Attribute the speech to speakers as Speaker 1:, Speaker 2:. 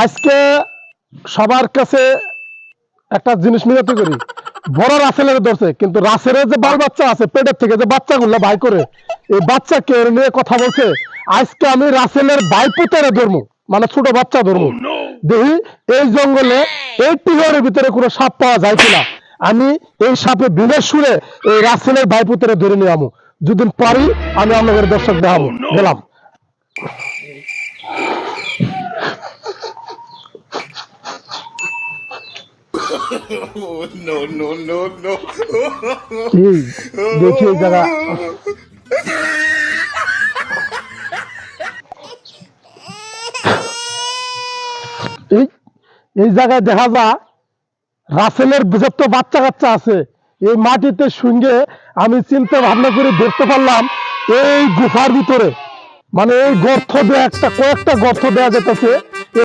Speaker 1: আজকে সবার কাছে একটা জিনিস মিনতি করি। বড় রাসেলের ধরছে, কিন্তু রাসেলের যে বাল বাচ্চা আছে পেটের থেকে যে বাচ্চাগুলো বাই করে, এই বাচ্চা কে নিয়ে কথা বলছে। আজকে আমি রাসেলের বাইপুতেরে ধরবো, মানে ছোট বাচ্চা ধরবো। দেখি এই জঙ্গলে এই টিহরের ভিতরে কোনো সাপ পাওয়া যায় কিনা। আমি এই সাপে বিনের সুরে এই রাসেলের বাইপুতেরে ধরে নিয়ে আমু। যদি পারি আমি আপনাদের দর্শক দেখাবো। গেলাম।
Speaker 2: No, no, no, no.
Speaker 1: এই দেখি এই জায়গা এই এই জায়গায় দেখা যায় রাসেলের যত বাচ্চা কাচ্চা আছে এই মাটিতে সঙ্গে আমি চিন্তা ভাবনা করে দেখতে পারলাম এই গুফার ভিতরে, মানে এই গর্ত দেয়া কয়েকটা গর্ত দেয়া যেতেছে